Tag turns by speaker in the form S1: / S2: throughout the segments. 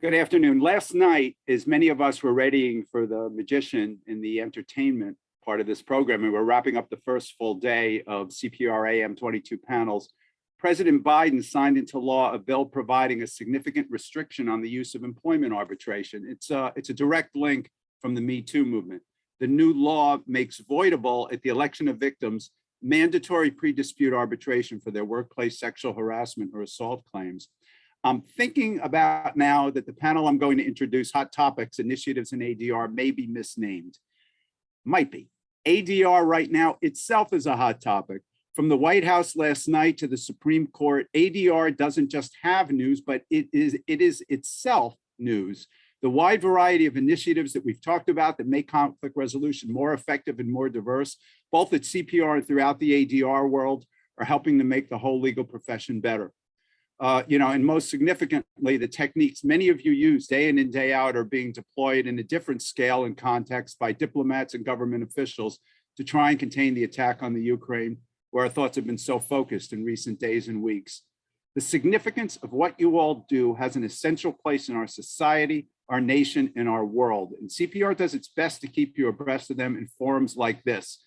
S1: Good afternoon. Last night, as many of us were readying for the magician in the entertainment part of this program, and we're wrapping up the first full day of CPR AM 22 panels, President Biden signed into law a bill providing a significant restriction on the use of employment arbitration. It's a direct link from the Me Too movement. The new law makes voidable at the election of victims mandatory pre-dispute arbitration for their workplace sexual harassment or assault claims. I'm thinking about now that the panel I'm going to introduce, Hot Topics, Initiatives in ADR, may be misnamed. Might be. ADR right now itself is a hot topic. From the White House last night to the Supreme Court, ADR doesn't just have news, but it is itself news. The wide variety of initiatives that we've talked about that make conflict resolution more effective and more diverse, both at CPR and throughout the ADR world, are helping to make the whole legal profession better. And most significantly, the techniques many of you use day in and day out are being deployed in a different scale and context by diplomats and government officials to try and contain the attack on the Ukraine, where our thoughts have been so focused in recent days and weeks. The significance of what you all do has an essential place in our society, our nation, and our world. And CPR does its best to keep you abreast of them in forums like this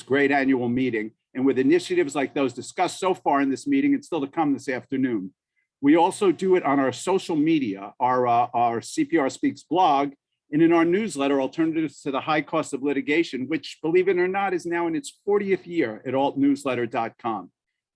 S1: great annual meeting, and with initiatives like those discussed so far in this meeting and still to come this afternoon. We also do it on our social media, our CPR Speaks blog, and in our newsletter, Alternatives to the High Cost of Litigation, which, believe it or not, is now in its 40th year at altnewsletter.com.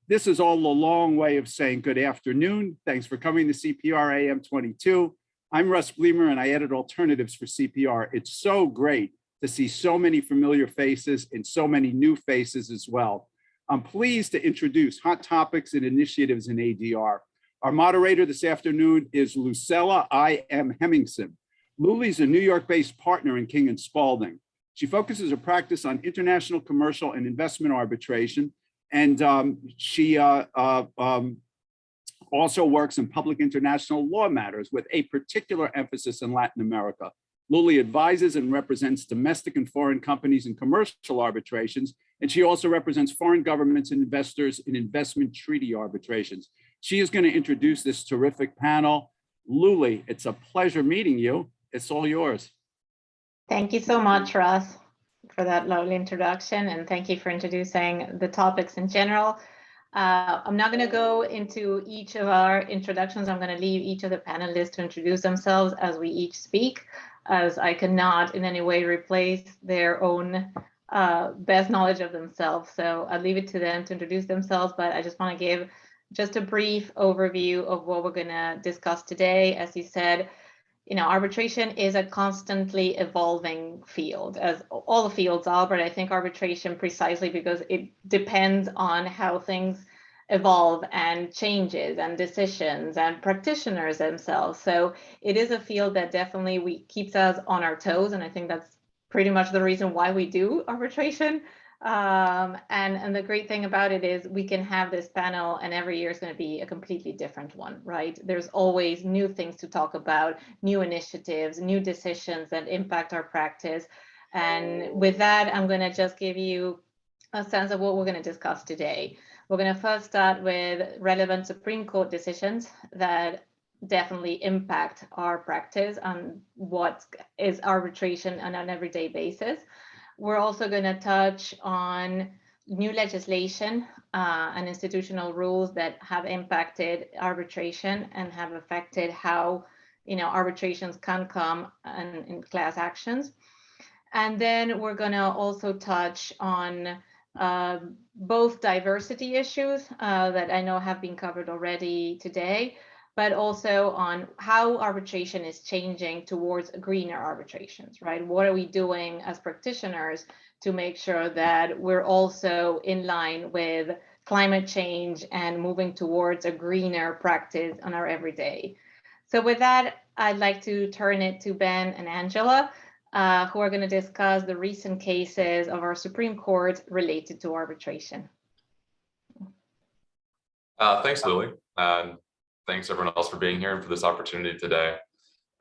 S1: This is all a long way of saying good afternoon. Thanks for coming to CPR AM 22. I'm Russ Bleemer, and I edit Alternatives for CPR. It's so great to see so many familiar faces and so many new faces as well. I'm pleased to introduce Hot Topics and Initiatives in ADR. Our moderator this afternoon is LUCILA I.M. HEMMINGSEN. Luli's a New York-based partner in King & Spalding. She focuses her practice on international commercial and investment arbitration, and she also works in public international law matters with a particular emphasis in Latin America. Luli advises and represents domestic and foreign companies in commercial arbitrations, and she also represents foreign governments and investors in investment treaty arbitrations. She is going to introduce this terrific panel. Luli, it's a pleasure meeting you. It's all yours.
S2: Thank you so much, Russ, for that lovely introduction, and thank you for introducing the topics in general. I'm not going to go into each of our introductions. I'm going to leave each of the panelists to introduce themselves as we each speak, as I cannot in any way replace their own best knowledge of themselves. So I'll leave it to them to introduce themselves, but I just want to give just a brief overview of what we're going to discuss today. As you said, arbitration is a constantly evolving field, as all the fields are, but I think arbitration precisely because it depends on how things evolve and changes and decisions and practitioners themselves. So it is a field that definitely keeps us on our toes, and I think that's pretty much the reason why we do arbitration. And the great thing about it is we can have this panel and every year is going to be a completely different one, right? There's always new things to talk about, new initiatives, new decisions that impact our practice. And with that, I'm going to just give you a sense of what we're going to discuss today. We're going to first start with relevant Supreme Court decisions that definitely impact our practice on what is arbitration on an everyday basis. We're also going to touch on new legislation and institutional rules that have impacted arbitration and have affected how arbitrations can come in class actions. And then we're going to also touch on both diversity issues that I know have been covered already today, but also on how arbitration is changing towards greener arbitrations, right? What are we doing as practitioners to make sure that we're also in line with climate change and moving towards a greener practice on our everyday? So with that, I'd like to turn it to Ben and Angela, who are going to discuss the recent cases of our Supreme Court related to arbitration.
S3: Thanks, Lily. Thanks everyone else for being here and for this opportunity today.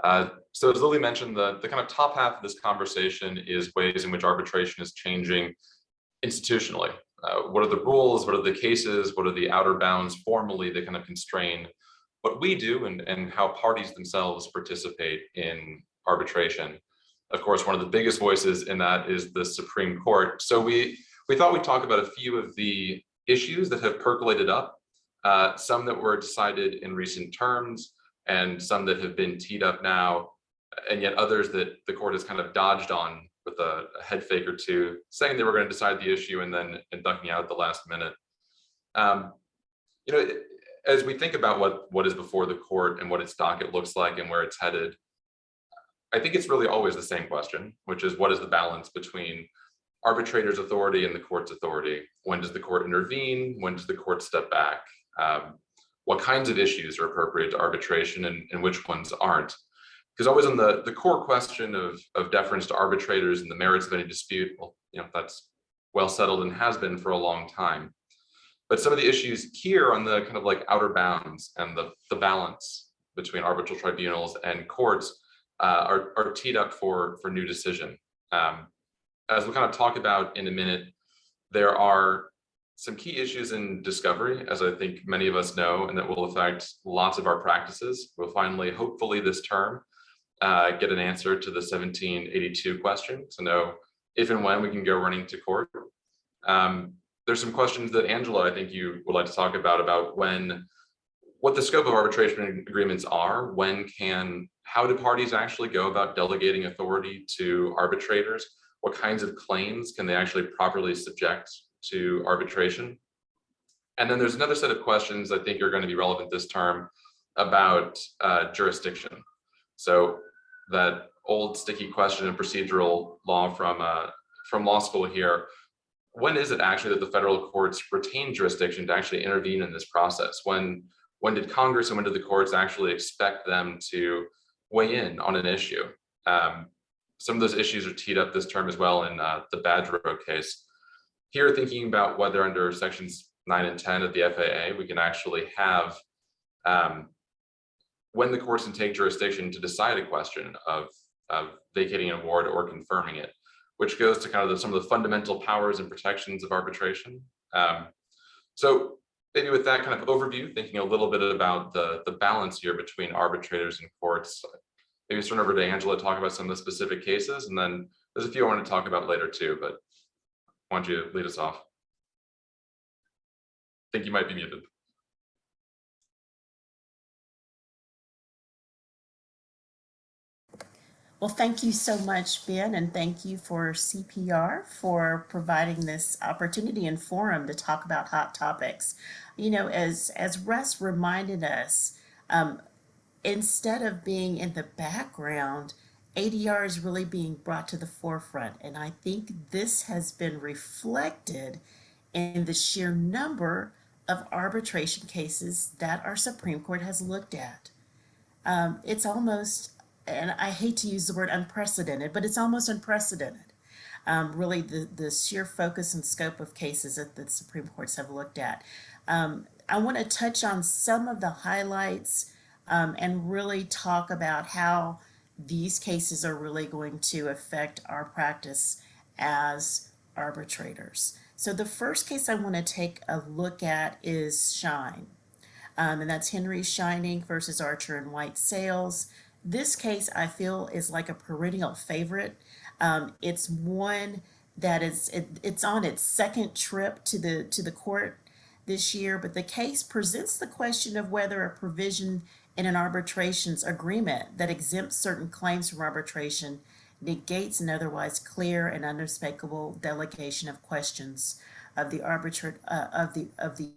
S3: So as Lily mentioned, the kind of top half of this conversation is ways in which arbitration is changing institutionally. What are the rules? What are the cases? What are the outer bounds formally that kind of constrain what we do and how parties themselves participate in arbitration. Of course, one of the biggest voices in that is the Supreme Court. So we thought we'd talk about a few of the issues that have percolated up, some that were decided in recent terms, and some that have been teed up now, and yet others that the court has kind of dodged on with a head fake or two, saying they were going to decide the issue and then ducking out at the last minute. You know, as we think about what is before the court and what its docket looks like and where it's headed, I think it's really always the same question, which is what is the balance between arbitrator's authority and the court's authority? When does the court intervene? When does the court step back? What kinds of issues are appropriate to arbitration and which ones aren't? Because always on the core question of deference to arbitrators and the merits of any dispute, well, you know, that's well settled and has been for a long time. But some of the issues here on the kind of like outer bounds and the balance between arbitral tribunals and courts are teed up for new decision. As we'll kind of talk about in a minute, there are some key issues in discovery, as I think many of us know, and that will affect lots of our practices. We'll finally, hopefully this term, get an answer to the 1782 question to know if and when we can go running to court. There's some questions that Angela, I think you would like to talk about what the scope of arbitration agreements are, how do parties actually go about delegating authority to arbitrators? What kinds of claims can they actually properly subject to arbitration? And then there's another set of questions I think are going to be relevant this term about jurisdiction. So that old sticky question in procedural law from law school here, when is it actually that the federal courts retain jurisdiction to actually intervene in this process? When did Congress and when did the courts actually expect them to weigh in on an issue? Some of those issues are teed up this term as well in the Badgerow case. Here, thinking about whether under sections 9 and 10 of the FAA, we can actually have when the courts can take jurisdiction to decide a question of vacating an award or confirming it, which goes to kind of some of the fundamental powers and protections of arbitration. So maybe with that kind of overview, thinking a little bit about the balance here between arbitrators and courts, maybe turn over to Angela to talk about some of the specific cases, and then there's a few I want to talk about later too, but why don't you lead us off? I think you might be muted.
S4: Well, thank you so much, Ben, and thank you for CPR for providing this opportunity and forum to talk about hot topics. You know, as Russ reminded us, instead of being in the background, ADR is really being brought to the forefront. And I think this has been reflected in the sheer number of arbitration cases that our Supreme Court has looked at. It's almost, and I hate to use the word unprecedented, but it's almost unprecedented. Really the sheer focus and scope of cases that the Supreme Courts have looked at. I want to touch on some of the highlights and really talk about how these cases are really going to affect our practice as arbitrators. So the first case I want to take a look at is Shine. And that's Henry Shining versus Archer and White Sales. This case I feel is like a perennial favorite. It's one that it's on its second trip to the court this year, but the case presents the question of whether a provision in an arbitrations agreement that exempts certain claims from arbitration negates an otherwise clear and unmistakable delegation of questions of the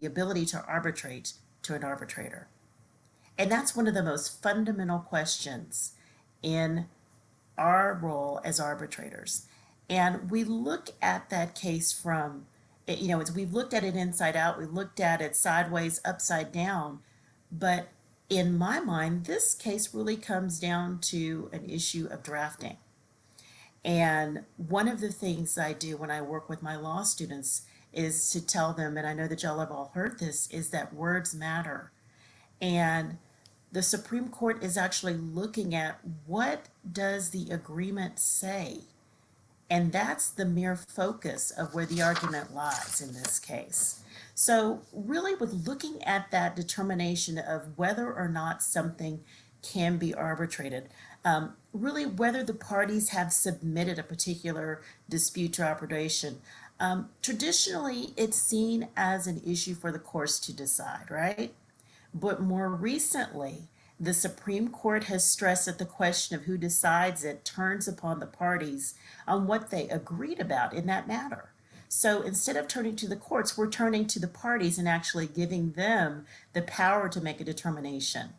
S4: ability to arbitrate to an arbitrator. And that's one of the most fundamental questions in our role as arbitrators. And we look at that case from, you know, we've looked at it inside out, we looked at it sideways, upside down, but in my mind, this case really comes down to an issue of drafting. And one of the things I do when I work with my law students is to tell them, and I know that y'all have all heard this, is that words matter. And the Supreme Court is actually looking at what does the agreement say? And that's the mere focus of where the argument lies in this case. So really with looking at that determination of whether or not something can be arbitrated, really whether the parties have submitted a particular dispute to arbitration. Traditionally, it's seen as an issue for the courts to decide, right? But more recently, the Supreme Court has stressed that the question of who decides it turns upon the parties on what they agreed about in that matter. So instead of turning to the courts, we're turning to the parties and actually giving them the power to make a determination,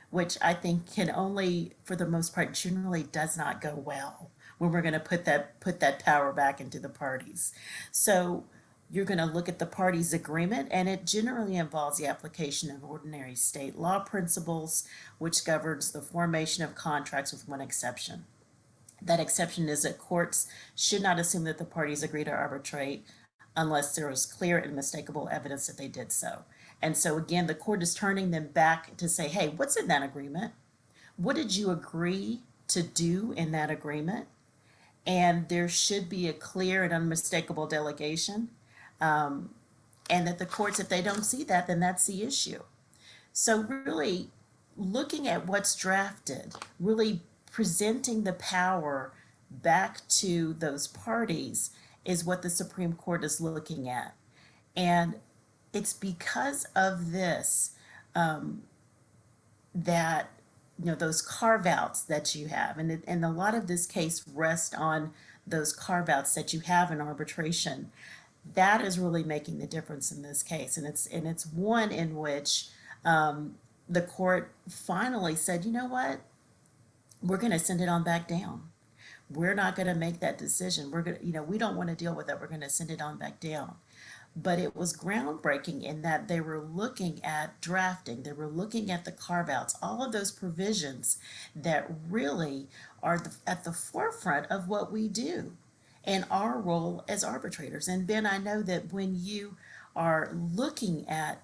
S4: which I think can only, for the most part, generally does not go well when we're going to put that power back into the parties. So you're going to look at the parties' agreement, and it generally involves the application of ordinary state law principles, which governs the formation of contracts with one exception. That exception is that courts should not assume that the parties agree to arbitrate unless there is clear and unmistakable evidence that they did so. And so again, the court is turning them back to say, hey, what's in that agreement? What did you agree to do in that agreement? And there should be a clear and unmistakable delegation. And that the courts, if they don't see that, then that's the issue. So really looking at what's drafted, really presenting the power back to those parties is what the Supreme Court is looking at. And it's because of this that those carve-outs that you have, and a lot of this case rests on those carve-outs that you have in arbitration. That is really making the difference in this case, and it's one in which the court finally said, you know what, we're going to send it on back down. We're not going to make that decision. We're going to, we don't want to deal with it. We're going to send it on back down. But it was groundbreaking in that they were looking at drafting, they were looking at the carve-outs, all of those provisions that really are at the forefront of what we do and our role as arbitrators. And Ben, I know that when you are looking at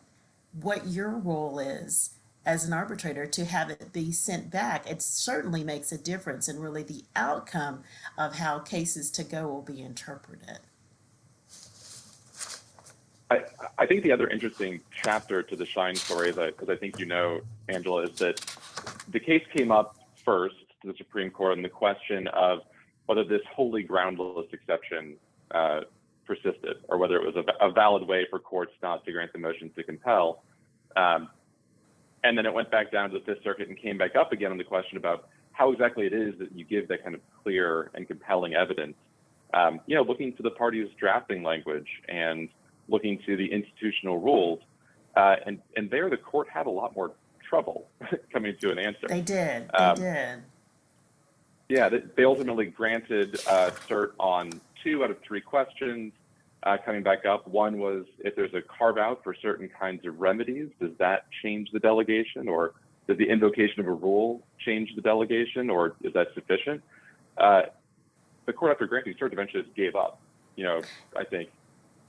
S4: what your role is as an arbitrator, to have it be sent back, it certainly makes a difference in really the outcome of how cases to go will be interpreted.
S5: I think the other interesting chapter to the Shine story, because I think Angela, is that the case came up first to the Supreme Court on the question of whether this wholly groundless exception persisted, or whether it was a valid way for courts not to grant the motion to compel. And then it went back down to the Fifth Circuit and came back up again on the question about how exactly it is that you give that kind of clear and compelling evidence. Looking to the parties' drafting language and looking to the institutional rules, and there the court had a lot more trouble coming to an answer.
S4: They did.
S5: Yeah, they ultimately granted cert on 2 out of 3 questions. Coming back up, one was if there's a carve out for certain kinds of remedies, does that change the delegation, or does the invocation of a rule change the delegation, or is that sufficient? The court, after granting cert, eventually just gave up. I think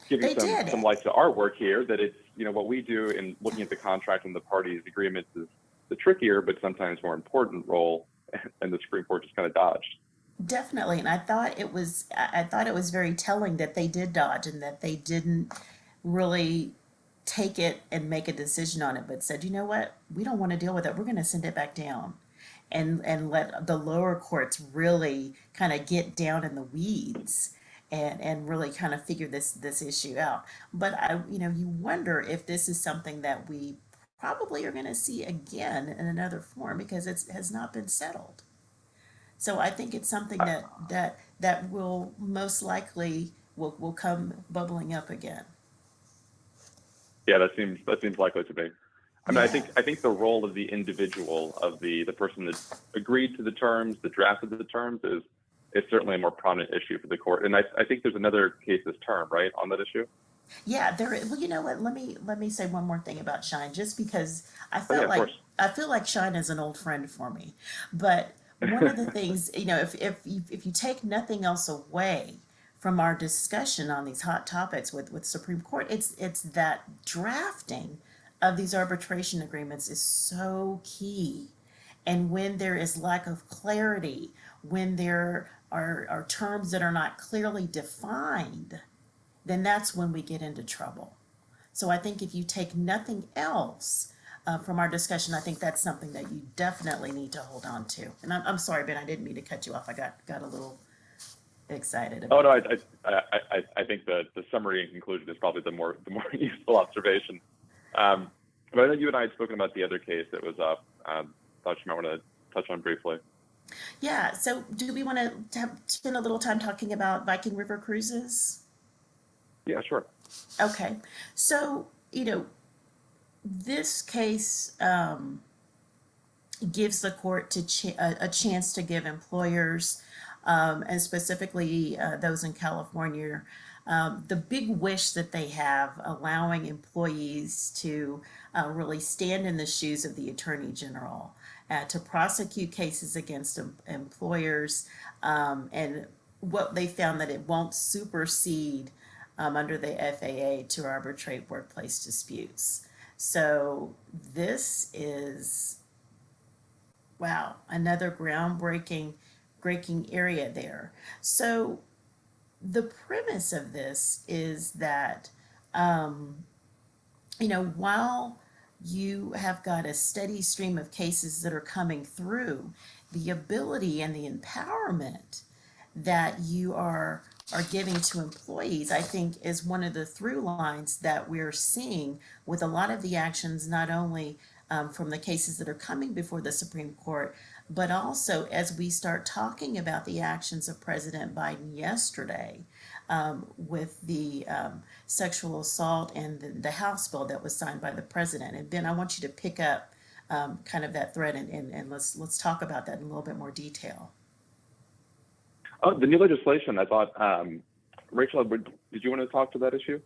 S5: giving some light to our work here, that it's what we do in looking at the contract and the parties' agreements is the trickier but sometimes more important role, and the Supreme Court just kind of dodged.
S4: Definitely, and I thought it was very telling that they did dodge and that they didn't really take it and make a decision on it, but said, you know what, we don't want to deal with it. We're going to send it back down, and let the lower courts really kind of get down in the weeds and really kind of figure this issue out. But you wonder if this is something that we probably are going to see again in another form, because it has not been settled. So I think it's something that will most likely will come bubbling up again.
S5: Yeah, that seems likely to be. I mean, I think the role of the individual, of the person that agreed to the terms, that drafted the terms, is certainly a more prominent issue for the court. And I think there's another case this term, right, on that issue?
S4: Yeah, well, you know what? Let me say one more thing about Shine, just because I feel like Shine is an old friend for me. But one of the things, if you take nothing else away from our discussion on these hot topics with Supreme Court, it's that drafting of these arbitration agreements is so key. And when there is lack of clarity, when there are terms that are not clearly defined, then that's when we get into trouble. So I think if you take nothing else from our discussion, I think that's something that you definitely need to hold on to. And I'm sorry, Ben, I didn't mean to cut you off. I got a little excited
S5: Oh
S4: about
S5: no, I think the summary and conclusion is probably the more useful observation. But I know you and I had spoken about the other case that was up. Thought you might want to touch on briefly.
S4: Yeah, so do we want to spend a little time talking about Viking River cruises?
S5: Yeah, sure.
S4: Okay, so, this case gives the court a chance to give employers, and specifically those in California, the big wish that they have, allowing employees to really stand in the shoes of the Attorney General, to prosecute cases against employers, and what they found that it won't supersede under the FAA to arbitrate workplace disputes. So this is, wow, another groundbreaking area there. So the premise of this is that, while you have got a steady stream of cases that are coming through, the ability and the empowerment that you are giving to employees, I think, is one of the through lines that we're seeing with a lot of the actions, not only from the cases that are coming before the Supreme Court, but also as we start talking about the actions of President Biden yesterday with the sexual assault and the House bill that was signed by the president. And Ben, I want you to pick up kind of that thread and let's talk about that in a little bit more detail.
S5: Oh, the new legislation, I thought, Rachel, did you want to talk to that issue?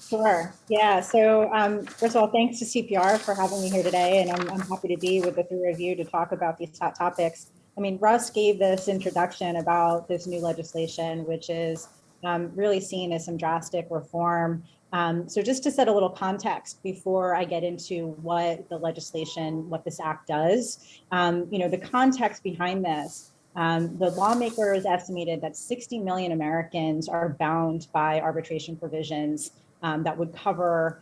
S6: Sure. Yeah. So first of all, thanks to CPR for having me here today. And I'm happy to be with the three of you to talk about these hot topics. I mean, Russ gave this introduction about this new legislation, which is really seen as some drastic reform. So just to set a little context before I get into what the legislation, what this act does, the context behind this, the lawmakers estimated that 60 million Americans are bound by arbitration provisions that would cover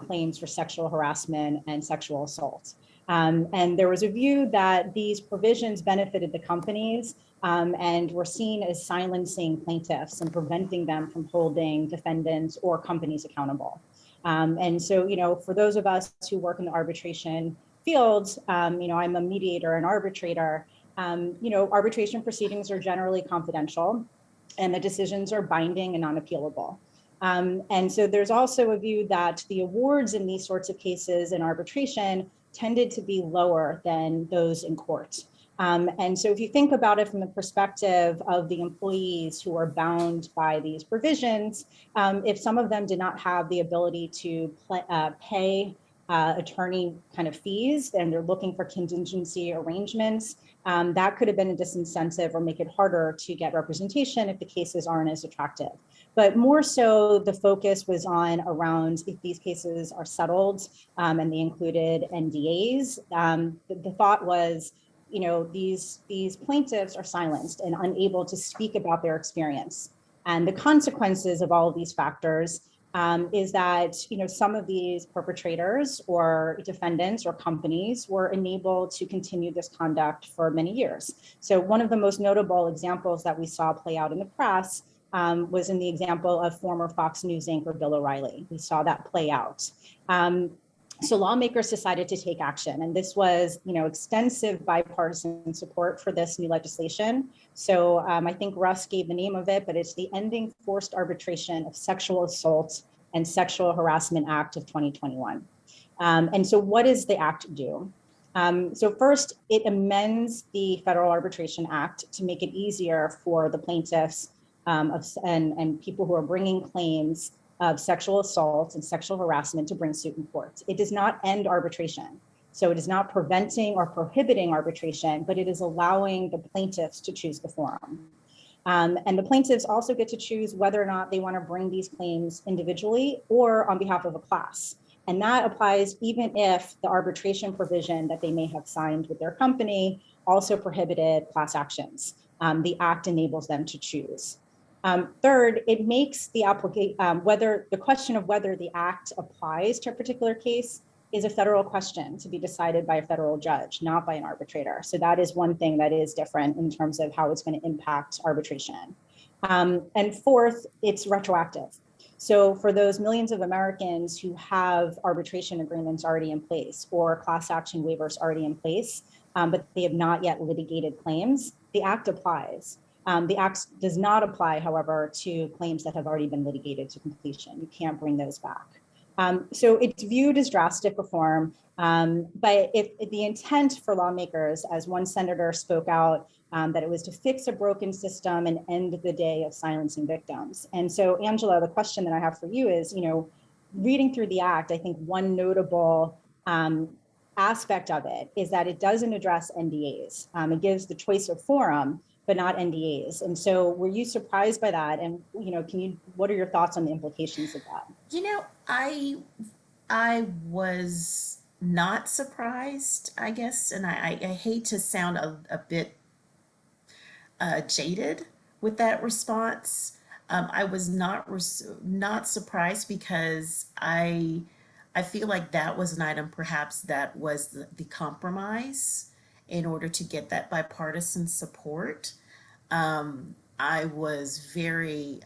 S6: claims for sexual harassment and sexual assault. And there was a view that these provisions benefited the companies and were seen as silencing plaintiffs and preventing them from holding defendants or companies accountable. And so, for those of us who work in the arbitration field, I'm a mediator and arbitrator. Arbitration proceedings are generally confidential and the decisions are binding and non-appealable. And so there's also a view that the awards in these sorts of cases in arbitration tended to be lower than those in court. And so if you think about it from the perspective of the employees who are bound by these provisions, if some of them did not have the ability to pay attorney kind of fees and they're looking for contingency arrangements, that could have been a disincentive or make it harder to get representation if the cases aren't as attractive. But more so, the focus was around if these cases are settled and they included NDAs. The thought was, these plaintiffs are silenced and unable to speak about their experience. And the consequences of all of these factors is that some of these perpetrators or defendants or companies were enabled to continue this conduct for many years. So one of the most notable examples that we saw play out in the press was in the example of former Fox News anchor Bill O'Reilly. We saw that play out. So lawmakers decided to take action, and this was, extensive bipartisan support for this new legislation. So I think Russ gave the name of it, but it's the Ending Forced Arbitration of Sexual Assault and Sexual Harassment Act of 2021. And so what does the act do? So first, it amends the Federal Arbitration Act to make it easier for the plaintiffs and people who are bringing claims of sexual assault and sexual harassment to bring suit in court. It does not end arbitration. So it is not preventing or prohibiting arbitration, but it is allowing the plaintiffs to choose the forum. And the plaintiffs also get to choose whether or not they want to bring these claims individually or on behalf of a class. And that applies even if the arbitration provision that they may have signed with their company also prohibited class actions. The act enables them to choose. Third, it makes the the question of whether the act applies to a particular case is a federal question to be decided by a federal judge, not by an arbitrator. So that is one thing that is different in terms of how it's going to impact arbitration. And fourth, it's retroactive. So for those millions of Americans who have arbitration agreements already in place or class action waivers already in place, but they have not yet litigated claims, the act applies. The act does not apply, however, to claims that have already been litigated to completion. You can't bring those back. So it's viewed as drastic reform, but if the intent for lawmakers, as one senator spoke out, that it was to fix a broken system and end the day of silencing victims. And so, Angela, the question that I have for you is, reading through the act, I think one notable aspect of it is that it doesn't address NDAs. It gives the choice of forum, but not NDAs. And so were you surprised by that? And, what are your thoughts on the implications of that?
S4: I was not surprised, I guess. And I hate to sound a bit jaded with that response. I was not surprised because I feel like that was an item perhaps that was the compromise in order to get that bipartisan support. I was very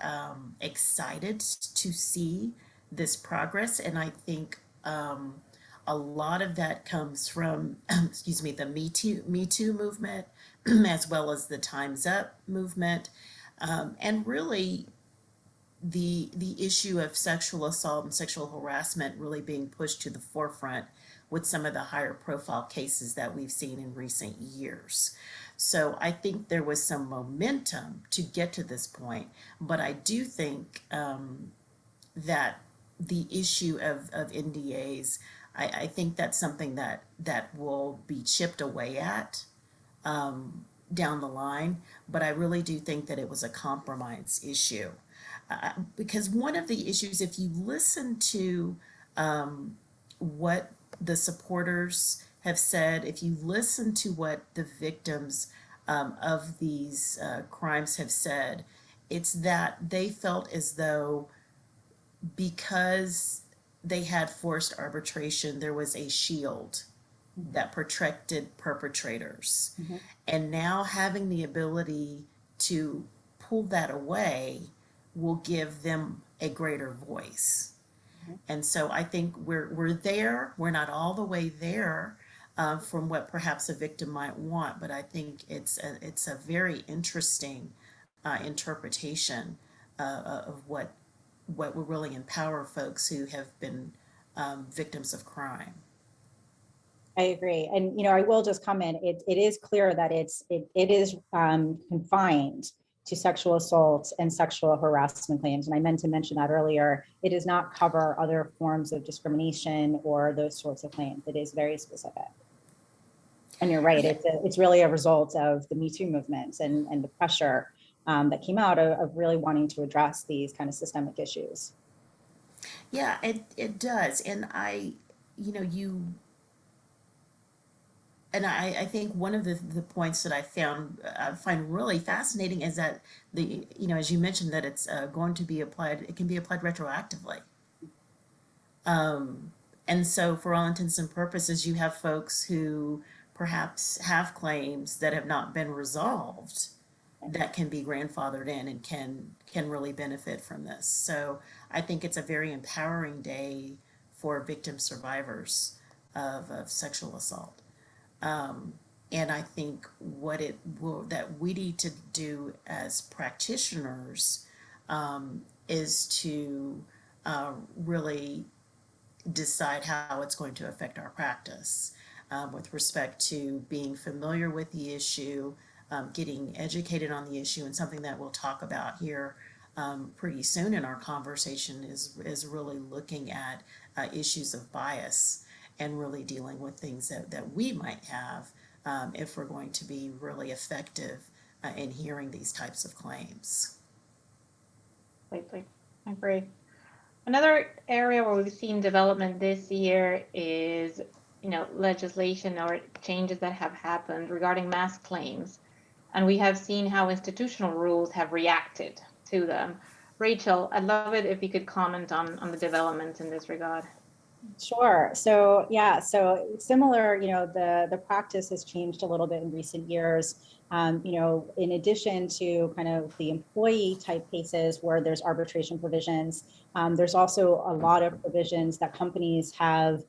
S4: excited to see this progress, and I think a lot of that comes from, excuse me, the Me Too movement, as well as the Time's Up movement, and really the issue of sexual assault and sexual harassment really being pushed to the forefront with some of the higher profile cases that we've seen in recent years. So I think there was some momentum to get to this point, but I do think that the issue of NDAs, I think that's something that will be chipped away at down the line, but I really do think that it was a compromise issue. Because one of the issues, if you listen to what the supporters have said, if you listen to what the victims of these crimes have said, it's that they felt as though because they had forced arbitration, there was a shield that protected perpetrators. Mm-hmm. And now having the ability to pull that away will give them a greater voice. Mm-hmm. And so I think we're there. We're not all the way there from what perhaps a victim might want, but I think it's a very interesting interpretation of what will really empower folks who have been victims of crime.
S6: I agree. And, I will just comment, it is clear that it is confined to sexual assault and sexual harassment claims. And I meant to mention that earlier. It does not cover other forms of discrimination or those sorts of claims. It is very specific. And you're right, it's really a result of the Me Too movement and the pressure that came out of really wanting to address these kind of systemic issues.
S4: Yeah, it does. And I I think one of the points that I find really fascinating is that as you mentioned, that it's going to be applied, it can be applied retroactively. And so for all intents and purposes, you have folks who perhaps have claims that have not been resolved that can be grandfathered in and can really benefit from this. So I think it's a very empowering day for victim survivors of sexual assault. And I think that we need to do as practitioners is to really decide how it's going to affect our practice with respect to being familiar with the issue, getting educated on the issue, and something that we'll talk about here pretty soon in our conversation is really looking at issues of bias and really dealing with things that we might have if we're going to be really effective in hearing these types of claims.
S2: Completely, I agree. Another area where we've seen development this year is, legislation or changes that have happened regarding mass claims. And we have seen how institutional rules have reacted to them. Rachel, I'd love it if you could comment on the developments in this regard.
S6: Sure. So yeah, so similar, the practice has changed a little bit in recent years. In addition to kind of the employee type cases where there's arbitration provisions, there's also a lot of provisions that companies have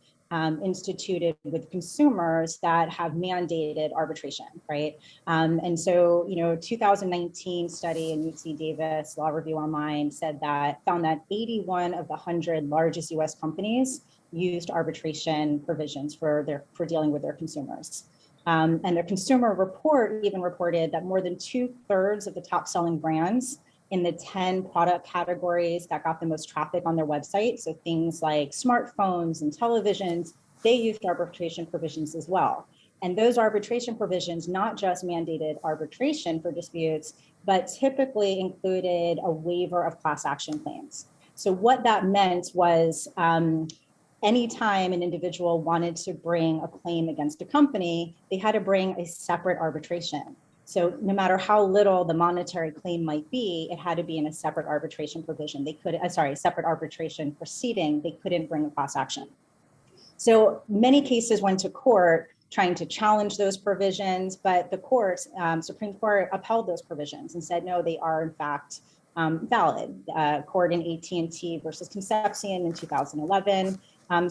S6: instituted with consumers that have mandated arbitration, right? And so, 2019 study in UC Davis Law Review Online found that 81 of the 100 largest US companies used arbitration provisions for dealing with their consumers. And their consumer report even reported that more than 2/3 of the top selling brands in the 10 product categories that got the most traffic on their website, so things like smartphones and televisions, they used arbitration provisions as well. And those arbitration provisions not just mandated arbitration for disputes, but typically included a waiver of class action claims. So what that meant was, anytime an individual wanted to bring a claim against a company, they had to bring a separate arbitration. So no matter how little the monetary claim might be, it had to be in a separate arbitration provision. Separate arbitration proceeding. They couldn't bring a class action. So many cases went to court trying to challenge those provisions, but the Supreme Court upheld those provisions and said, no, they are in fact valid. Court in AT&T versus Concepcion in 2011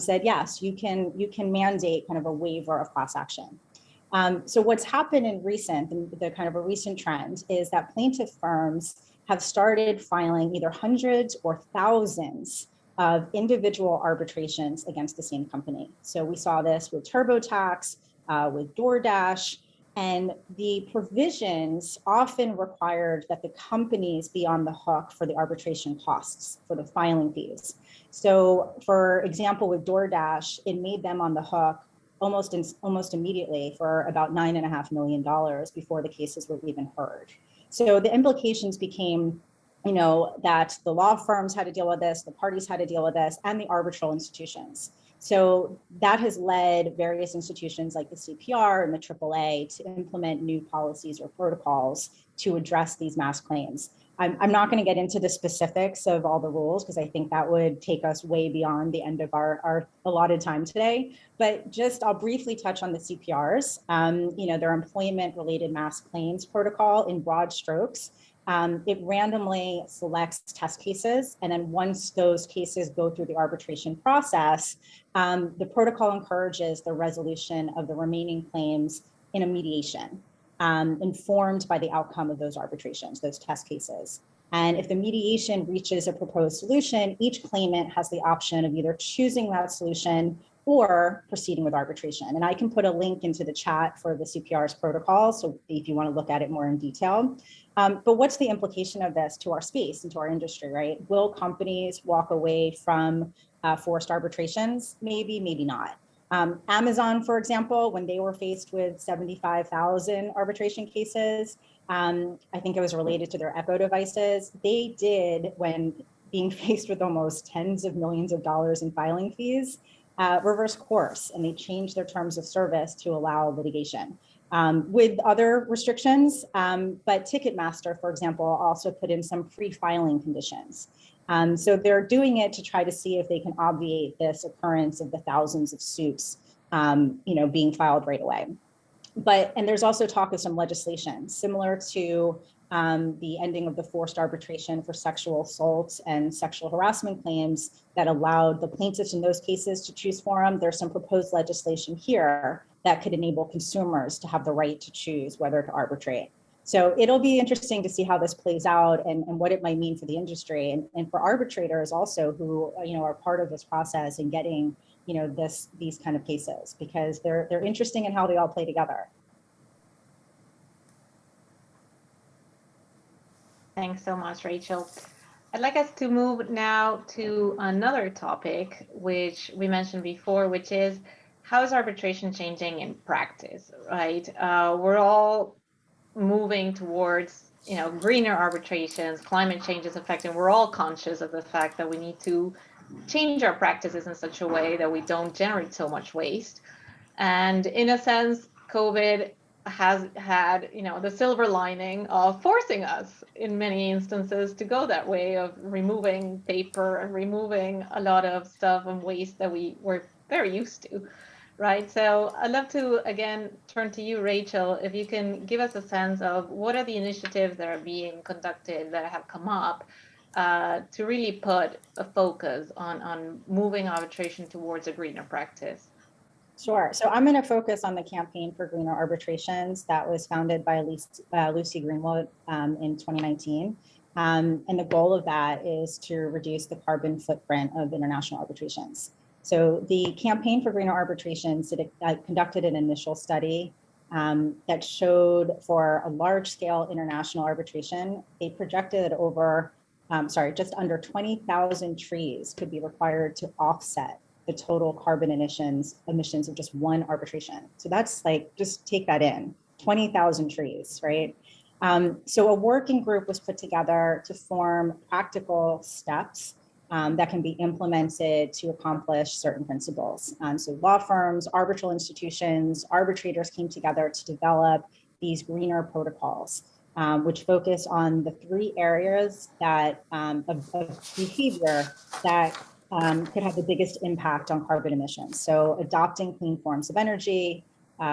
S6: said, yes, you can mandate kind of a waiver of class action. So what's happened in the kind of a recent trend is that plaintiff firms have started filing either hundreds or thousands of individual arbitrations against the same company. So we saw this with TurboTax, with DoorDash, and the provisions often required that the companies be on the hook for the arbitration costs, for the filing fees. So for example, with DoorDash, it made them on the hook almost immediately for about $9.5 million before the cases were even heard. So the implications became, that the law firms had to deal with this, the parties had to deal with this, and the arbitral institutions. So that has led various institutions like the CPR and the AAA to implement new policies or protocols to address these mass claims. I'm not going to get into the specifics of all the rules because I think that would take us way beyond the end of our allotted time today. But I'll briefly touch on the CPRs. Their employment-related mass claims protocol in broad strokes. It randomly selects test cases, and then once those cases go through the arbitration process, the protocol encourages the resolution of the remaining claims in a mediation, informed by the outcome of those arbitrations, those test cases. And if the mediation reaches a proposed solution, each claimant has the option of either choosing that solution or proceeding with arbitration. And I can put a link into the chat for the CPR's protocol, so if you want to look at it more in detail. But what's the implication of this to our space and to our industry, right? Will companies walk away from forced arbitrations? Maybe, maybe not. Amazon, for example, when they were faced with 75,000 arbitration cases, I think it was related to their Echo devices, they did, when being faced with almost tens of millions of dollars in filing fees, reverse course, and they changed their terms of service to allow litigation with other restrictions. But Ticketmaster, for example, also put in some pre-filing conditions. So they're doing it to try to see if they can obviate this occurrence of the thousands of suits, being filed right away. And there's also talk of some legislation similar to the ending of the forced arbitration for sexual assault and sexual harassment claims that allowed the plaintiffs in those cases to choose forum. There's some proposed legislation here that could enable consumers to have the right to choose whether to arbitrate. So it'll be interesting to see how this plays out and what it might mean for the industry and for arbitrators also who are part of this process and getting these kind of cases, because they're interesting in how they all play together.
S2: Thanks so much, Rachel. I'd like us to move now to another topic, which we mentioned before, which is how is arbitration changing in practice, right? We're all moving towards, greener arbitrations, climate change is affecting, we're all conscious of the fact that we need to change our practices in such a way that we don't generate so much waste. And in a sense, COVID has had, the silver lining of forcing us in many instances to go that way of removing paper and removing a lot of stuff and waste that we were very used to, right? So I'd love to, again, turn to you, Rachel, if you can give us a sense of what are the initiatives that are being conducted that have come up to really put a focus on moving arbitration towards a greener practice.
S6: Sure. So I'm going to focus on the Campaign for Greener Arbitrations that was founded by Lucy Greenwood in 2019. And the goal of that is to reduce the carbon footprint of international arbitrations. So the Campaign for Greener Arbitrations conducted an initial study that showed for a large scale international arbitration, they projected over, just under 20,000 trees could be required to offset the total carbon emissions of just one arbitration. So that's like, just take that in, 20,000 trees, right? So a working group was put together to form practical steps that can be implemented to accomplish certain principles. So law firms, arbitral institutions, arbitrators came together to develop these greener protocols, which focus on the 3 areas that of behavior that could have the biggest impact on carbon emissions. So adopting clean forms of energy,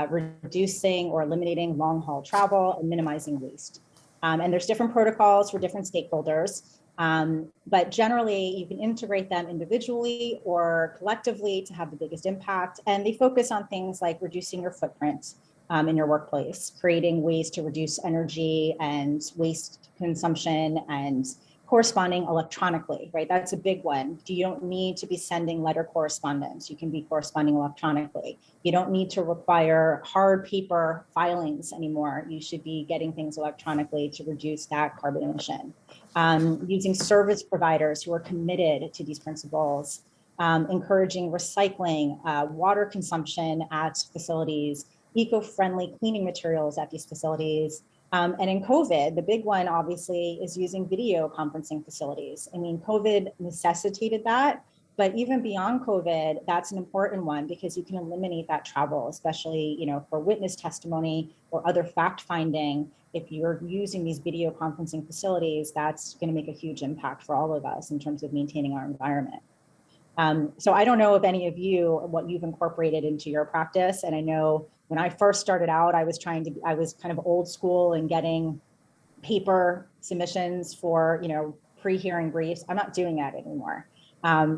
S6: reducing or eliminating long haul travel, and minimizing waste. And there's different protocols for different stakeholders, but generally you can integrate them individually or collectively to have the biggest impact. And they focus on things like reducing your footprint in your workplace, creating ways to reduce energy and waste consumption, and corresponding electronically, right? That's a big one. You don't need to be sending letter correspondence. You can be corresponding electronically. You don't need to require hard paper filings anymore. You should be getting things electronically to reduce that carbon emission. Using service providers who are committed to these principles, encouraging recycling, water consumption at facilities, eco-friendly cleaning materials at these facilities. And in COVID, the big one obviously is using video conferencing facilities. I mean, COVID necessitated that, but even beyond COVID, that's an important one because you can eliminate that travel, especially, for witness testimony or other fact finding. If you're using these video conferencing facilities, that's going to make a huge impact for all of us in terms of maintaining our environment. So I don't know if any of you, what you've incorporated into your practice. And I know when I first started out, I was kind of old school in getting paper submissions for, pre-hearing briefs. I'm not doing that anymore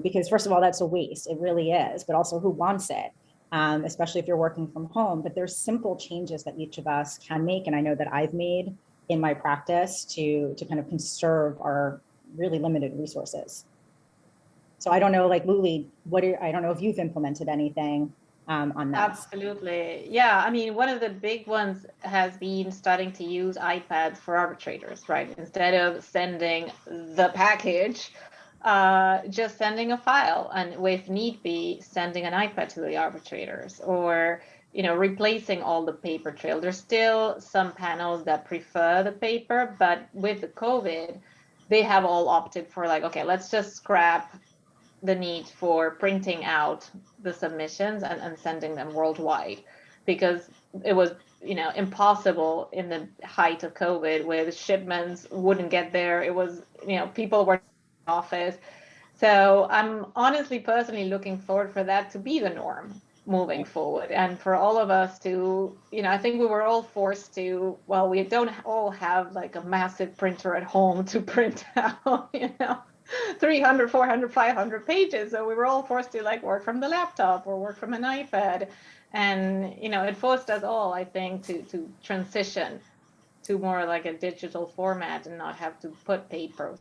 S6: because first of all, that's a waste. It really is, but also who wants it, especially if you're working from home. But there's simple changes that each of us can make. And I know that I've made in my practice to kind of conserve our really limited resources. So I don't know, like Luli, I don't know if you've implemented anything on that.
S2: Absolutely. Yeah, I mean, one of the big ones has been starting to use iPads for arbitrators, right? Instead of sending the package, just sending a file, and with need be, sending an iPad to the arbitrators, or, replacing all the paper trail. There's still some panels that prefer the paper, but with the COVID, they have all opted for like, okay, let's just scrap the need for printing out the submissions and sending them worldwide, because it was, impossible in the height of COVID where the shipments wouldn't get there. It was, people were in the office. So I'm honestly personally looking forward for that to be the norm moving forward, and for all of us to, I think we were all forced to, well, we don't all have like a massive printer at home to print out, 300, 400, 500 pages. So we were all forced to like work from the laptop or work from an iPad. And, it forced us all, I think, to transition to more like a digital format and not have to put paper.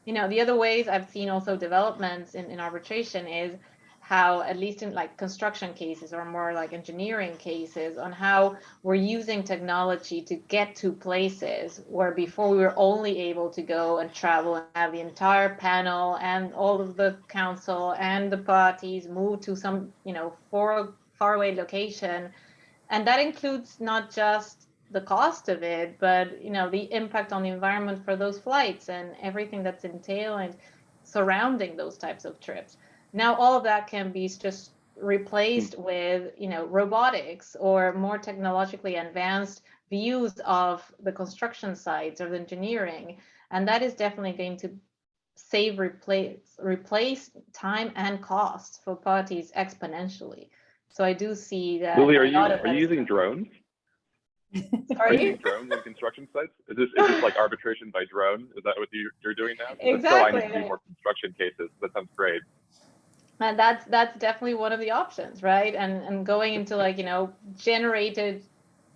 S2: The other ways I've seen also developments in arbitration is how, at least in like construction cases or more like engineering cases, on how we're using technology to get to places where before we were only able to go and travel and have the entire panel and all of the counsel and the parties move to some, faraway location. And that includes not just the cost of it, but, the impact on the environment for those flights and everything that's entailed and surrounding those types of trips. Now, all of that can be just replaced with, robotics or more technologically advanced views of the construction sites or the engineering. And that is definitely going to replace time and cost for parties exponentially. So I do see that.
S5: Lily, are you using drones? Are you
S2: Sorry?
S5: using drones on construction sites? Is this like arbitration by drone? Is that what you're doing now?
S2: Exactly.
S5: I need to do more construction cases. That sounds great.
S2: And that's definitely one of the options, right? And going into like, generated,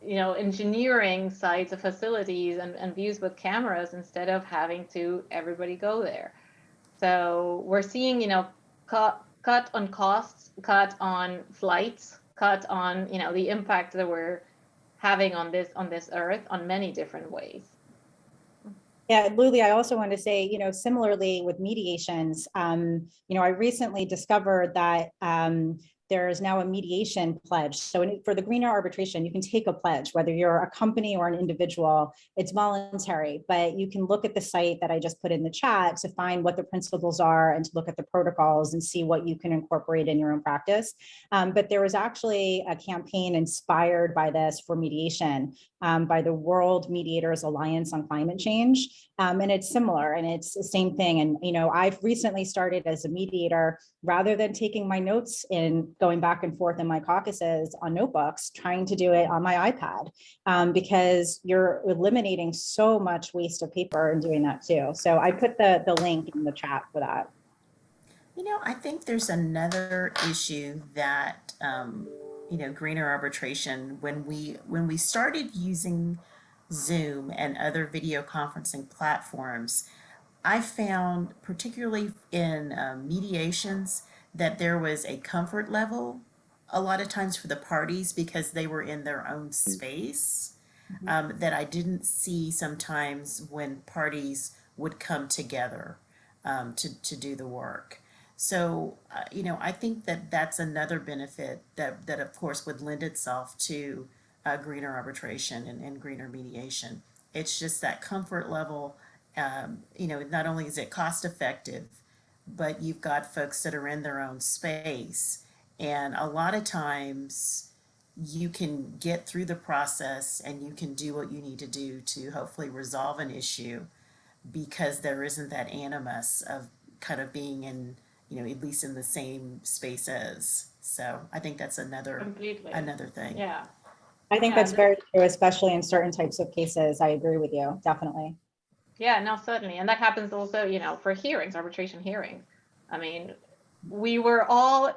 S2: engineering sites of facilities and views with cameras instead of having to everybody go there. So we're seeing, cut on costs, cut on flights, cut on, the impact that we're having on this earth on many different ways.
S6: Yeah, Luli, I also want to say, similarly with mediations, I recently discovered that there is now a mediation pledge. So for the greener arbitration, you can take a pledge, whether you're a company or an individual, it's voluntary, but you can look at the site that I just put in the chat to find what the principles are and to look at the protocols and see what you can incorporate in your own practice. But there was actually a campaign inspired by this for mediation by the World Mediators Alliance on Climate Change. And it's similar and it's the same thing. And, I've recently started as a mediator, rather than taking my notes in going back and forth in my caucuses on notebooks, trying to do it on my iPad, because you're eliminating so much waste of paper and doing that too. So I put the link in the chat for that.
S4: I think there's another issue that, greener arbitration, when we started using Zoom and other video conferencing platforms, I found, particularly in mediations, that there was a comfort level a lot of times for the parties because they were in their own space, that I didn't see sometimes when parties would come together to do the work. So, I think that that's another benefit that of course would lend itself to greener arbitration and greener mediation. It's just that comfort level. Not only is it cost effective, but you've got folks that are in their own space. And a lot of times you can get through the process and you can do what you need to do to hopefully resolve an issue because there isn't that animus of kind of being in, at least in the same space as. So I think that's another thing.
S2: Yeah.
S6: I think that's very true, especially in certain types of cases. I agree with you, definitely.
S2: Yeah, no, certainly. And that happens also, for hearings, arbitration hearings. I mean, we were all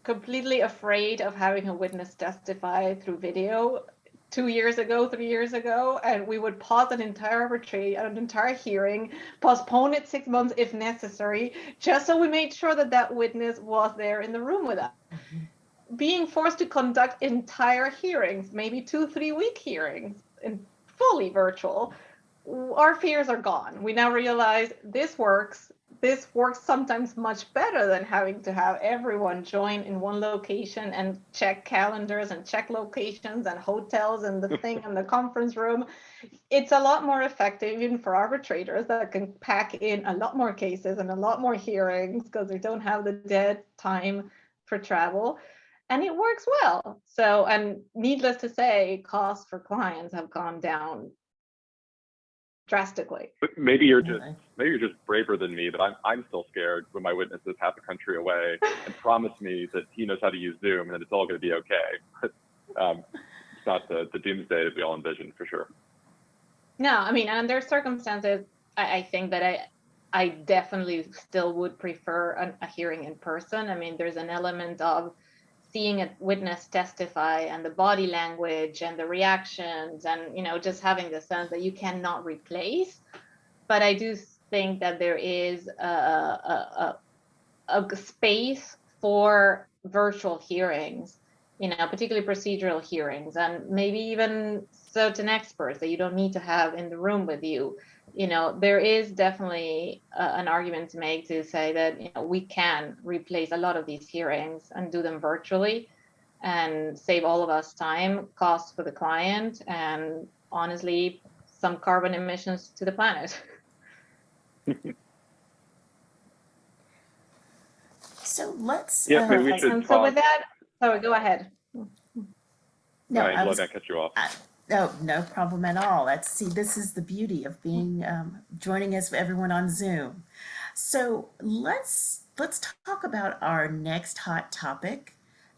S2: completely afraid of having a witness testify through video 2 years ago, 3 years ago, and we would pause an entire hearing, postpone it 6 months if necessary, just so we made sure that witness was there in the room with us. Mm-hmm. Being forced to conduct entire hearings, maybe 2-3 week hearings, and fully virtual, our fears are gone. We now realize this works. This works sometimes much better than having to have everyone join in one location and check calendars and check locations and hotels and the thing in the conference room. It's a lot more effective even for arbitrators that can pack in a lot more cases and a lot more hearings because they don't have the dead time for travel. And it works well. So, and needless to say, costs for clients have gone down drastically.
S5: But maybe you're just braver than me, but I'm still scared when my witness is half a country away and promise me that he knows how to use Zoom and that it's all going to be okay. But it's not the doomsday that we all envisioned, for sure.
S2: No, I mean, under circumstances, I think that I definitely still would prefer a hearing in person. I mean, there's an element of seeing a witness testify and the body language and the reactions and, just having the sense that you cannot replace. But I do think that there is a space for virtual hearings, particularly procedural hearings, and maybe even certain experts that you don't need to have in the room with you. There is definitely an argument to make to say that we can replace a lot of these hearings and do them virtually and save all of us time, costs for the client, and honestly, some carbon emissions to the planet.
S4: So let's.
S5: Yeah, maybe we
S2: Perfect.
S5: should
S2: And so with
S5: talk.
S2: that, sorry, go ahead.
S4: No, I
S5: Angela,
S4: was.
S5: I cut you off.
S4: No, no problem at all. This is the beauty of being joining us, everyone on Zoom. So let's talk about our next hot topic.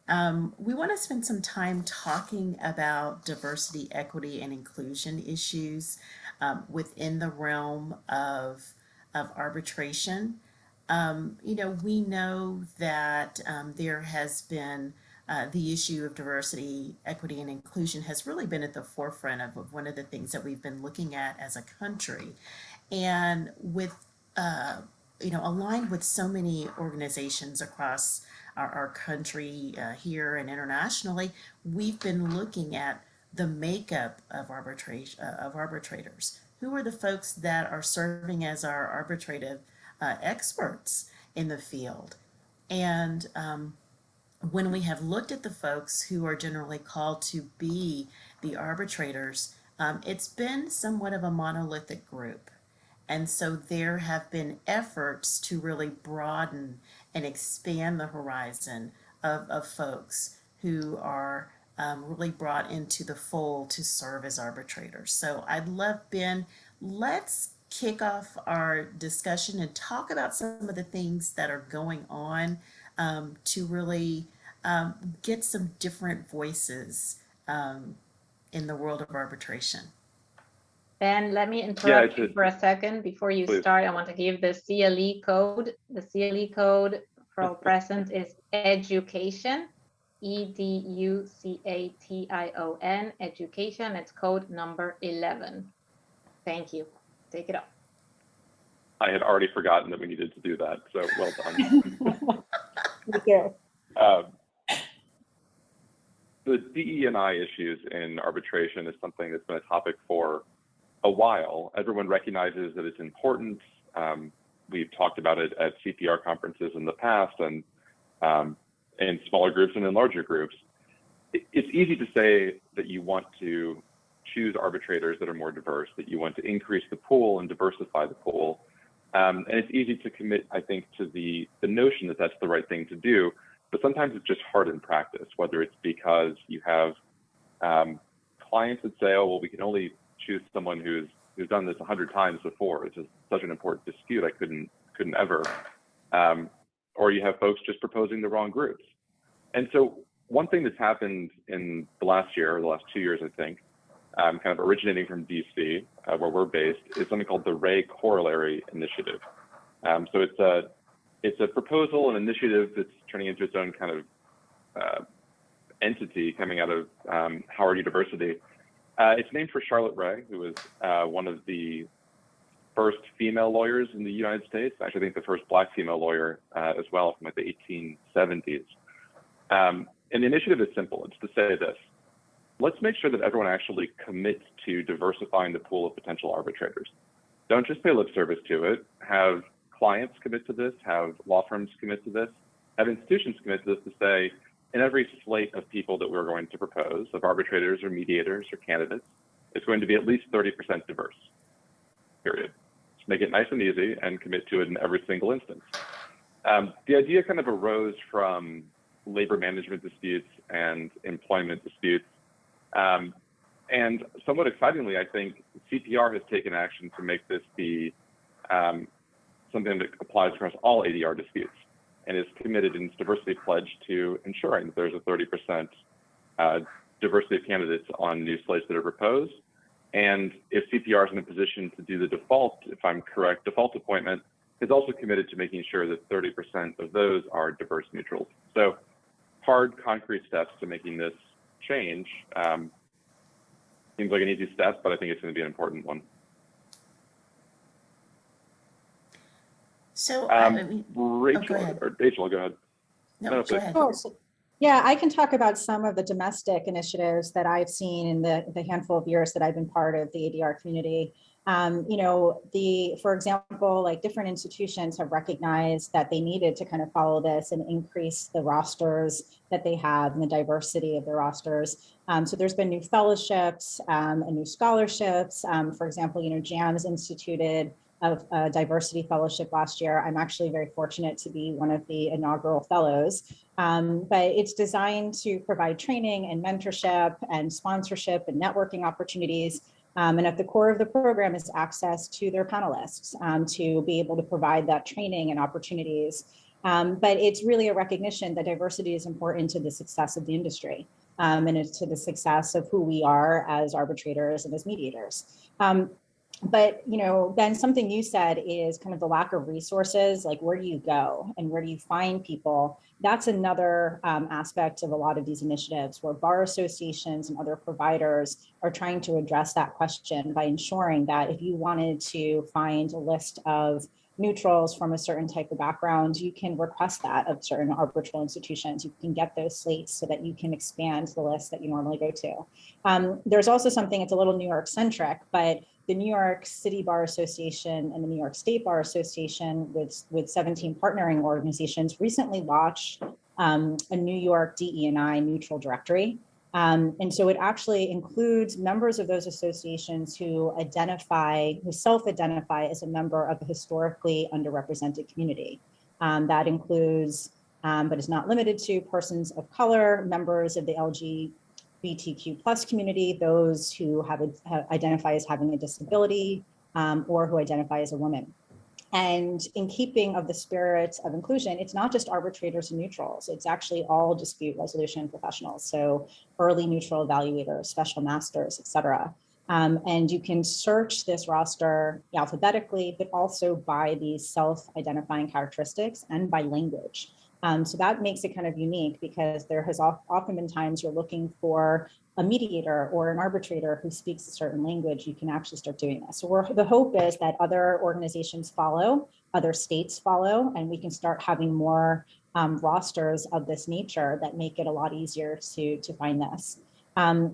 S4: We want to spend some time talking about diversity, equity, and inclusion issues within the realm of arbitration. We know that there has been the issue of diversity, equity, and inclusion has really been at the forefront of one of the things that we've been looking at as a country. And with, aligned with so many organizations across our country here and internationally, we've been looking at the makeup of arbitrators. Who are the folks that are serving as our arbitrative experts in the field? And when we have looked at the folks who are generally called to be the arbitrators, it's been somewhat of a monolithic group. And so there have been efforts to really broaden and expand the horizon of folks who are really brought into the fold to serve as arbitrators. So I'd love, Ben, let's kick off our discussion and talk about some of the things that are going on to really get some different voices in the world of arbitration.
S2: Ben, let me interrupt you for a second. Before you
S5: Please.
S2: start, I want to give the CLE code. The CLE code for all present is education, EDUCATION, education. It's code number 11. Thank you. Take it up.
S5: I had already forgotten that we needed to do that, so well done.
S6: Thank you.
S5: The DE&I issues in arbitration is something that's been a topic for a while. Everyone recognizes that it's important. We've talked about it at CPR conferences in the past and in smaller groups and in larger groups. It's easy to say that you want to choose arbitrators that are more diverse, that you want to increase the pool and diversify the pool. And it's easy to commit, I think, to the notion that that's the right thing to do, but sometimes it's just hard in practice, whether it's because you have clients that say, oh, well, we can only choose someone who's done this 100 times before. It's just such an important dispute, I couldn't ever. Or you have folks just proposing the wrong groups. And so one thing that's happened in the last year, or the last 2 years, I think, kind of originating from DC, where we're based, is something called the Ray Corollary Initiative. So it's a proposal, an initiative that's turning into its own kind of entity coming out of Howard University. It's named for Charlotte Ray, who was one of the first female lawyers in the United States. Actually, I think the first Black female lawyer as well, from like the 1870s. And the initiative is simple. It's to say this: let's make sure that everyone actually commits to diversifying the pool of potential arbitrators. Don't just pay lip service to it. Have clients commit to this, have law firms commit to this, have institutions commit to this, to say, in every slate of people that we're going to propose, of arbitrators or mediators or candidates, it's going to be at least 30% diverse, period. Just make it nice and easy and commit to it in every single instance. The idea kind of arose from labor management disputes and employment disputes. And somewhat excitingly, I think CPR has taken action to make this be something that applies across all ADR disputes, and is committed in its diversity pledge to ensuring that there's a 30% diversity of candidates on new slates that are proposed. And if CPR is in a position to do the default, if I'm correct, default appointment, is also committed to making sure that 30% of those are diverse neutrals. So hard, concrete steps to making this change. Seems like an easy step, but I think it's going to be an important one.
S4: So,
S5: Rachel,
S4: go ahead.
S5: or Rachel, go ahead.
S4: No, go ahead.
S6: Oh, so, yeah, I can talk about some of the domestic initiatives that I've seen in the handful of years that I've been part of the ADR community. For example, like different institutions have recognized that they needed to kind of follow this and increase the rosters that they have and the diversity of the rosters. So there's been new fellowships and new scholarships. For example, JAMS instituted of a diversity fellowship last year. I'm actually very fortunate to be one of the inaugural fellows, but it's designed to provide training and mentorship and sponsorship and networking opportunities. And at the core of the program is access to their panelists to be able to provide that training and opportunities. But it's really a recognition that diversity is important to the success of the industry and it's to the success of who we are as arbitrators and as mediators. But, you know, Ben, something you said is kind of the lack of resources, like where do you go and where do you find people? That's another aspect of a lot of these initiatives where bar associations and other providers are trying to address that question by ensuring that if you wanted to find a list of neutrals from a certain type of background, you can request that of certain arbitral institutions. You can get those slates so that you can expand the list that you normally go to. There's also something, it's a little New York centric, but the New York City Bar Association and the New York State Bar Association with 17 partnering organizations recently launched a New York DE&I neutral directory. And so it actually includes members of those associations who self-identify as a member of a historically underrepresented community. That includes, but is not limited to, persons of color, members of the LGBTQ plus community, those who identify as having a disability, or who identify as a woman. And in keeping of the spirit of inclusion, it's not just arbitrators and neutrals, it's actually all dispute resolution professionals. So early neutral evaluators, special masters, et cetera. And you can search this roster alphabetically, but also by these self-identifying characteristics and by language. So that makes it kind of unique because there has often been times you're looking for a mediator or an arbitrator who speaks a certain language. You can actually start doing this. So the hope is that other organizations follow, other states follow, and we can start having more rosters of this nature that make it a lot easier to find this.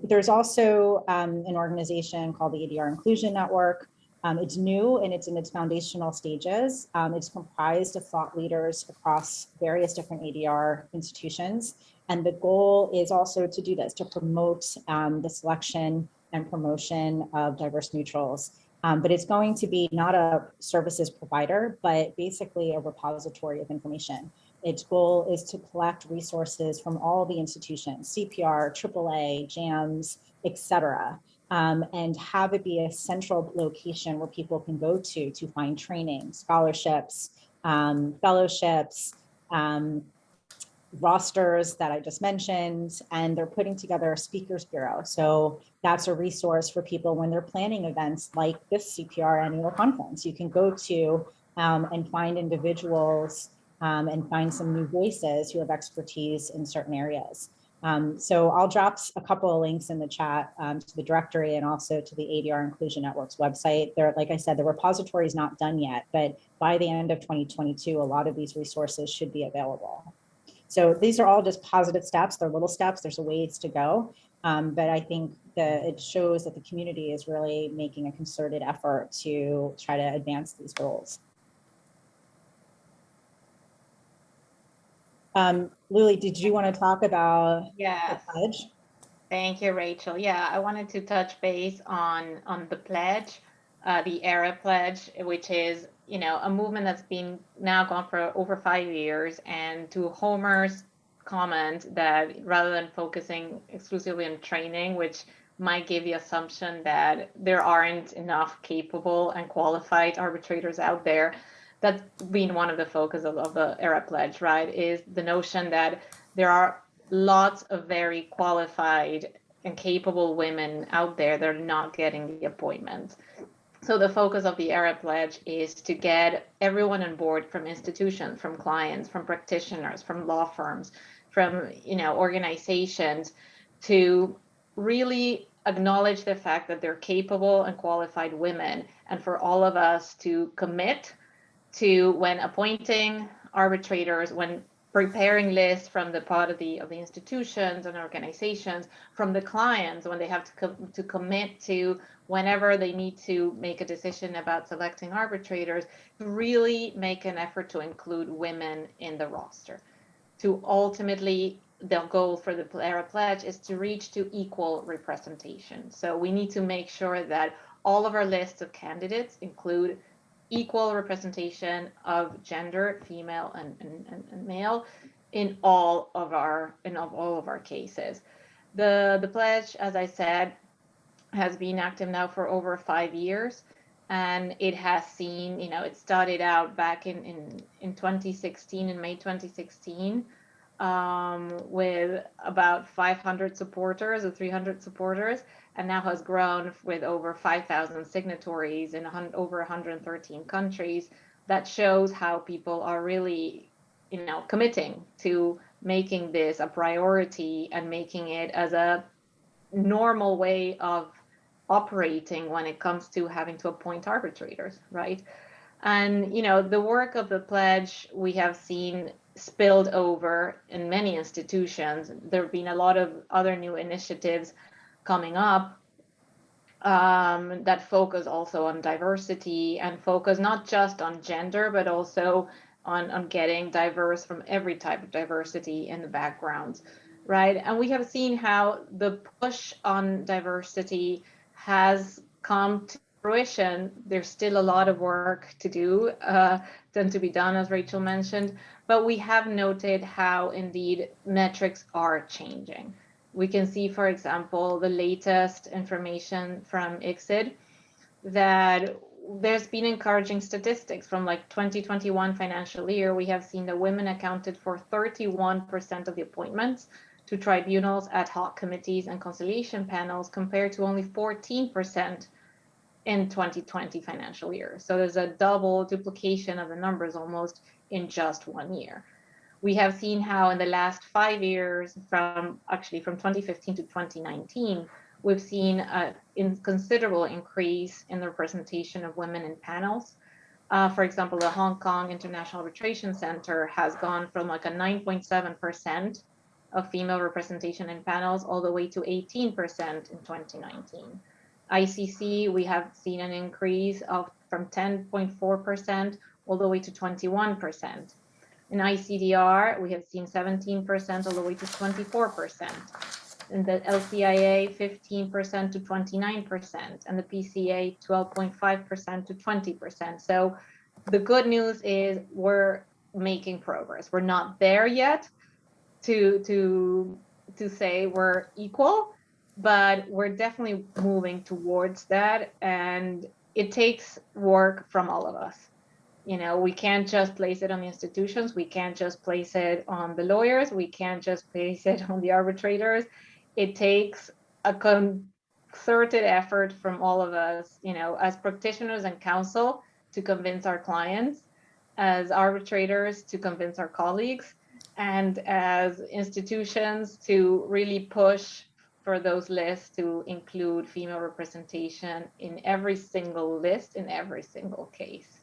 S6: There's also an organization called the ADR Inclusion Network. It's new and it's in its foundational stages. It's comprised of thought leaders across various different ADR institutions. And the goal is also to do this, to promote the selection and promotion of diverse neutrals. But it's going to be not a services provider, but basically a repository of information. Its goal is to collect resources from all the institutions, CPR, AAA, JAMS, et cetera, and have it be a central location where people can go to find training, scholarships, fellowships, rosters that I just mentioned, and they're putting together a speakers bureau. So that's a resource for people when they're planning events like this CPR annual conference. You can go to and find individuals and find some new voices who have expertise in certain areas. So I'll drop a couple of links in the chat to the directory and also to the ADR Inclusion Network's website. There, like I said, the repository is not done yet, but by the end of 2022, a lot of these resources should be available. So these are all just positive steps. They're little steps. There's a ways to go. But I think that it shows that the community is really making a concerted effort to try to advance these goals. Luli, did you want to talk about the pledge?
S2: Thank you, Rachel. Yeah, I wanted to touch base on the pledge, the ERA pledge, which is, you know, a movement that's been now gone for over 5 years. And to Homer's comment that rather than focusing exclusively on training, which might give the assumption that there aren't enough capable and qualified arbitrators out there, that's been one of the focus of the ERA pledge, right? Is the notion that there are lots of very qualified and capable women out there that are not getting the appointments. So the focus of the ERA pledge is to get everyone on board, from institutions, from clients, from practitioners, from law firms, from, you know, organizations, to really acknowledge the fact that they're capable and qualified women, and for all of us to commit to, when appointing arbitrators, when preparing lists from the part of the institutions and organizations, from the clients, when they have to commit to, whenever they need to make a decision about selecting arbitrators, to really make an effort to include women in the roster. To ultimately, the goal for the ERA pledge is to reach to equal representation. So we need to make sure that all of our lists of candidates include equal representation of gender, female and male, in all of our cases. The pledge, as I said, has been active now for over 5 years, and it has seen, it started out back in 2016, in May 2016, with about 500 supporters or 300 supporters, and now has grown with over 5,000 signatories in over 113 countries. That shows how people are really, committing to making this a priority and making it as a normal way of operating when it comes to having to appoint arbitrators, right? And, the work of the pledge we have seen spilled over in many institutions. There have been a lot of other new initiatives coming up that focus also on diversity and focus not just on gender, but also on getting diverse from every type of diversity in the backgrounds, right? And we have seen how the push on diversity has come to fruition. There's still a lot of work to do, to be done, as Rachel mentioned, but we have noted how indeed metrics are changing. We can see, for example, the latest information from ICSID that there's been encouraging statistics from like 2021 financial year. We have seen that women accounted for 31% of the appointments to tribunals, ad hoc committees, and conciliation panels, compared to only 14% in 2020 financial year. So there's a double duplication of the numbers almost in just 1 year. We have seen how in the last 5 years, from 2015 to 2019, we've seen a considerable increase in the representation of women in panels. For example, the Hong Kong International Arbitration Center has gone from like a 9.7% of female representation in panels all the way to 18% in 2019. ICC, we have seen an increase from 10.4% all the way to 21%. In ICDR, we have seen 17% all the way to 24%. In the LCIA, 15% to 29%, and the PCA, 12.5% to 20%. So the good news is we're making progress. We're not there yet to say we're equal, but we're definitely moving towards that, and it takes work from all of us. We can't just place it on the institutions. We can't just place it on the lawyers. We can't just place it on the arbitrators. It takes a concerted effort from all of us, as practitioners and counsel, to convince our clients, as arbitrators to convince our colleagues, and as institutions to really push for those lists to include female representation in every single list, in every single case.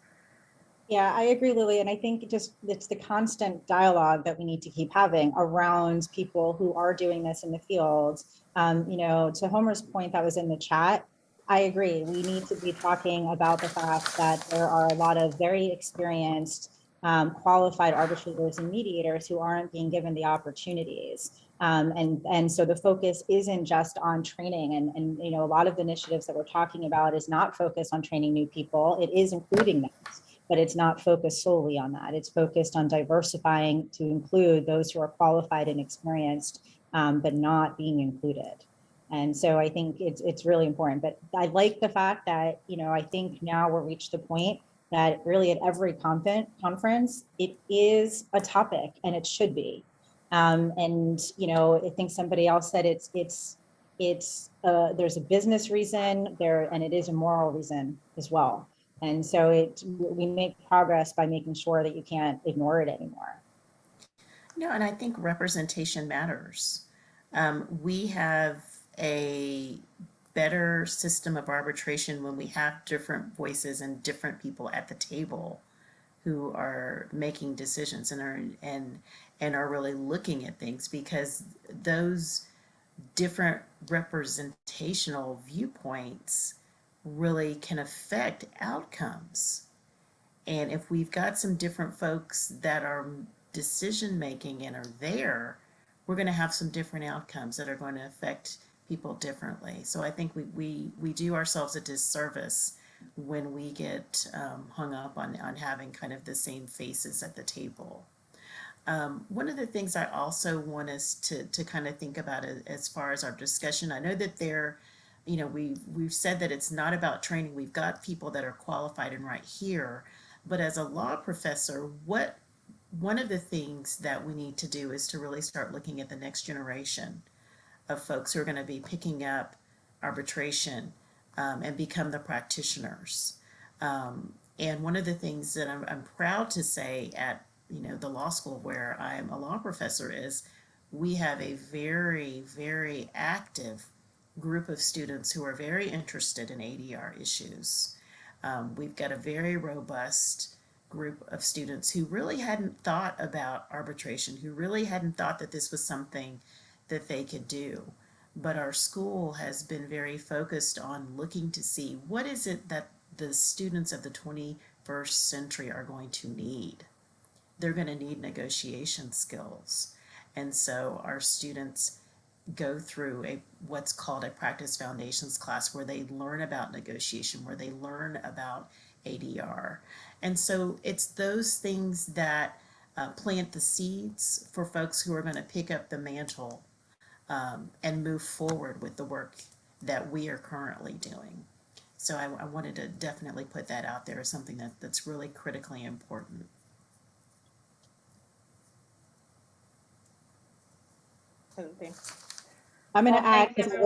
S6: Yeah, I agree, Lily. And I think it's the constant dialogue that we need to keep having around people who are doing this in the field. To Homer's point that was in the chat, I agree. We need to be talking about the fact that there are a lot of very experienced, qualified arbitrators and mediators who aren't being given the opportunities. And so the focus isn't just on training, and a lot of the initiatives that we're talking about is not focused on training new people. It is including that, but it's not focused solely on that. It's focused on diversifying to include those who are qualified and experienced, but not being included. And so I think it's really important. But I like the fact that, I think now we're reached the point that really at every conference, it is a topic, and it should be. I think somebody else said there's a business reason there, and it is a moral reason as well. And so we make progress by making sure that you can't ignore it anymore.
S4: And I think representation matters. We have a better system of arbitration when we have different voices and different people at the table who are making decisions and are really looking at things, because those different representational viewpoints really can affect outcomes. And if we've got some different folks that are decision making and are there, we're going to have some different outcomes that are going to affect people differently. So I think we do ourselves a disservice when we get hung up on having kind of the same faces at the table. One of the things I also want us to kind of think about as far as our discussion, I know that we've said that it's not about training. We've got people that are qualified and right here, but as a law professor, one of the things that we need to do is to really start looking at the next generation of folks who are going to be picking up arbitration and become the practitioners. And one of the things that I'm proud to say at the law school where I am a law professor is we have a very, very active group of students who are very interested in ADR issues. We've got a very robust group of students who really hadn't thought about arbitration, who really hadn't thought that this was something that they could do. But our school has been very focused on looking to see what is it that the students of the 21st century are going to need. They're going to need negotiation skills. And so our students go through what's called a practice foundations class where they learn about negotiation, where they learn about ADR. And so it's those things that plant the seeds for folks who are going to pick up the mantle and move forward with the work that we are currently doing. So I wanted to definitely put that out there as something that's really critically important.
S2: Absolutely.
S6: I'm going to
S2: Well,
S6: add,
S2: thank
S6: because
S2: you.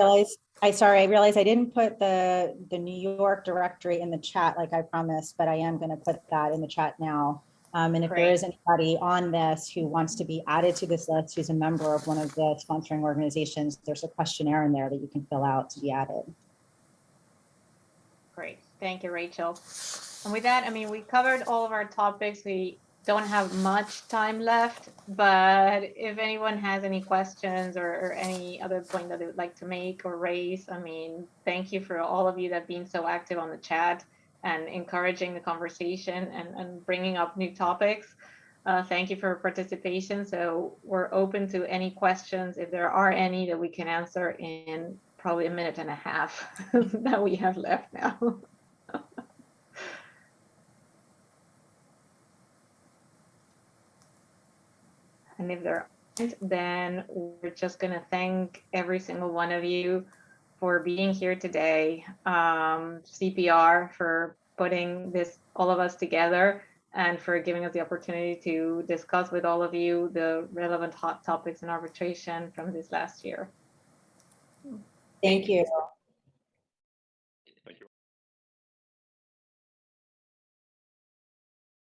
S6: I realized I didn't put the New York directory in the chat like I promised, but I am going to put that in the chat now. And if there
S2: Great.
S6: is anybody on this who wants to be added to this list, who's a member of one of the sponsoring organizations, there's a questionnaire in there that you can fill out to be added.
S2: Great. Thank you, Rachel. And with that, I mean, we covered all of our topics. We don't have much time left, but if anyone has any questions or any other point that they would like to make or raise, I mean, thank you for all of you that have been so active on the chat and encouraging the conversation and bringing up new topics. Thank you for your participation. So we're open to any questions, if there are any, that we can answer in probably a minute and a half that we have left now. And if there aren't, then we're just going to thank every single one of you for being here today. CPR for putting all of us together and for giving us the opportunity to discuss with all of you the relevant hot topics in arbitration from this last year.
S6: Thank you.